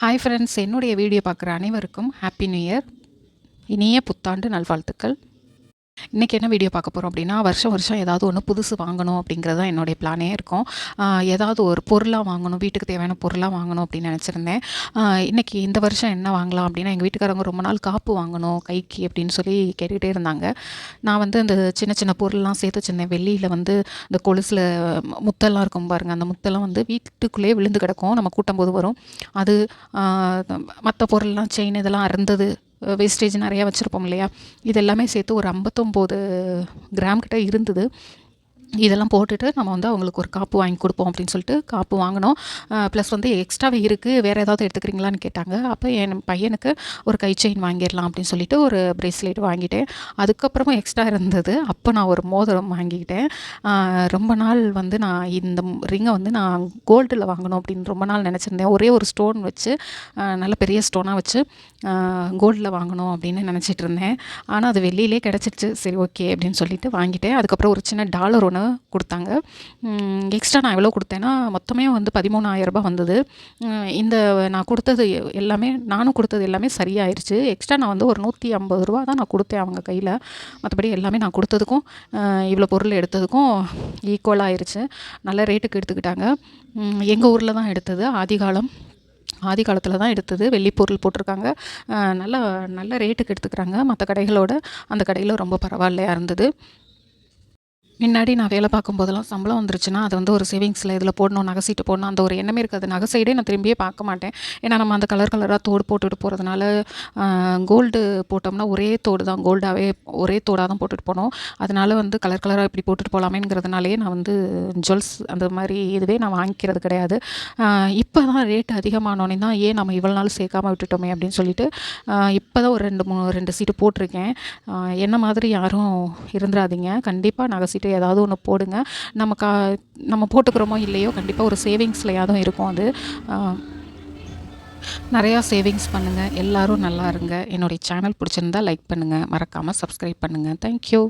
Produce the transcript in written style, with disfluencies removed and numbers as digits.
Hi friends, என்னுடைய video பார்க்குற அனைவருக்கும் ஹாப்பி நியூ இயர், இனிய புத்தாண்டு நல்வாழ்த்துக்கள். இன்றைக்கி என்ன வீடியோ பார்க்க போகிறோம் அப்படின்னா, வருஷம் வருஷம் ஏதாவது ஒன்று புதுசு வாங்கணும் அப்படிங்கிறது தான் என்னுடைய பிளானே இருக்கும். ஏதாவது ஒரு பொருளாக வாங்கணும், வீட்டுக்கு தேவையான பொருளாக வாங்கணும் அப்படின்னு நினச்சிருந்தேன். இன்றைக்கி இந்த வருஷம் என்ன வாங்கலாம் அப்படின்னா, எங்கள் வீட்டுக்காரங்க ரொம்ப நாள் காப்பு வாங்கணும் கைக்கு அப்படின்னு சொல்லி கேட்டுக்கிட்டே இருந்தாங்க. நான் வந்து அந்த சின்ன சின்ன பொருள்லாம் சேர்த்து வச்சுருந்தேன். வெள்ளியில் வந்து இந்த கொலுசில் முத்தெல்லாம் இருக்கும் பாருங்கள், அந்த முத்தெல்லாம் வந்து வீட்டுக்குள்ளேயே விழுந்து கிடக்கும், நம்ம கூட்டும் போது வரும். அது மற்ற பொருள்லாம் செயின் இதெல்லாம் அறுந்தது, வேஸ்டேஜ் நிறையா வச்சுருப்போம் இல்லையா, இது எல்லாமே சேர்த்து ஒரு 59 கிராம் கிட்ட இருந்தது. இதெல்லாம் போட்டுட்டு நம்ம வந்து அவங்களுக்கு ஒரு காப்பு வாங்கி கொடுப்போம் அப்படின்னு சொல்லிட்டு காப்பு வாங்கினோம். ப்ளஸ் வந்து எக்ஸ்ட்ராவே இருக்குது, வேறு ஏதாவது எடுத்துக்கிறீங்களான்னு கேட்டாங்க. அப்போ என் பையனுக்கு ஒரு கை செயின் வாங்கிடலாம் அப்படின்னு சொல்லிட்டு ஒரு ப்ரேஸ்லெட் வாங்கிட்டேன். அதுக்கப்புறமா எக்ஸ்ட்ரா இருந்தது, அப்போ நான் ஒரு மோதிரம் வாங்கிக்கிட்டேன். ரொம்ப நாள் வந்து நான் இந்த ரிங்கை வந்து நான் கோல்டில் வாங்கணும் அப்படின்னு ரொம்ப நாள் நினச்சிருந்தேன். ஒரே ஒரு ஸ்டோன் வச்சு, நல்ல பெரிய ஸ்டோனாக வச்சு கோல்டில் வாங்கணும் அப்படின்னு நினச்சிட்டு இருந்தேன். ஆனால் அது வெள்ளியிலே கிடச்சிருச்சு. சரி ஓகே அப்படின்னு சொல்லிட்டு வாங்கிட்டேன். அதுக்கப்புறம் ஒரு சின்ன டாலர் ஒன்று கொடுத்தாங்க. எக்ஸ்ட்ரா நான் எவ்வளோ கொடுத்தேன்னா, மொத்தமே வந்து 13,000 ரூபாய் வந்தது. இந்த நான் கொடுத்தது எல்லாமே, நானும் கொடுத்தது எல்லாமே சரியாயிருச்சு. எக்ஸ்ட்ரா நான் வந்து ஒரு 150 ரூபா தான் நான் கொடுத்தேன் அவங்க கையில். மற்றபடி எல்லாமே நான் கொடுத்ததுக்கும் இவ்வளோ பொருள் எடுத்ததுக்கும் ஈக்குவலாக ஆயிடுச்சு. நல்ல ரேட்டுக்கு எடுத்துக்கிட்டாங்க. எங்கள் ஊரில் தான் எடுத்தது, ஆதி காலத்தில் தான் எடுத்தது. வெள்ளி பொருள் போட்டிருக்காங்க. நல்ல நல்ல ரேட்டுக்கு எடுத்துக்கிறாங்க மற்ற கடைகளோட. அந்த கடையில் ரொம்ப பரவாயில்லையா இருந்தது. முன்னாடி நான் வேலை பார்க்கும்போதெல்லாம் சம்பளம் வந்துருச்சுன்னா, அது வந்து ஒரு சேவிங்ஸில் இதில் போடணும், நகை சீட்டு போடணும், அந்த ஒரு எண்ணமே இருக்காது. நகை சைடே நான் திரும்பியே பார்க்க மாட்டேன். ஏன்னா நம்ம அந்த கலர் கலராக தோடு போட்டுட்டு போகிறதுனால, கோல்டு போட்டோம்னா ஒரே தோடு தான், கோல்டாகவே ஒரே தோடாக தான் போட்டுட்டு போனோம். அதனால வந்து கலர் கலராக இப்படி போட்டுட்டு போகலாமேங்கிறதுனாலே நான் வந்து ஜுவல்ஸ் அந்த மாதிரி இதுவே நான் வாங்கிக்கிறது கிடையாது. இப்போ தான் ரேட் அதிகமானோடனே தான், ஏன் நம்ம இவ்வளோ நாள் சேர்க்காம விட்டுட்டோமே அப்படின்னு சொல்லிட்டு இப்போ தான் ஒரு 2 சீட்டு போட்டிருக்கேன். என்ன மாதிரி யாரும் இருந்துடாதீங்க. கண்டிப்பாக நகை சீட்டு ஏதாவது ஒன்று போடுங்க. நம்ம போட்டுக்கிறோமோ இல்லையோ, கண்டிப்பாக ஒரு சேவிங்ஸ்லையாவது இருக்கும் அது. நிறையா சேவிங்ஸ் பண்ணுங்கள். எல்லோரும் நல்லா இருங்க. என்னுடைய சேனல் பிடிச்சிருந்தா லைக் பண்ணுங்கள், மறக்காமல் சப்ஸ்கிரைப் பண்ணுங்கள். தேங்க்யூ.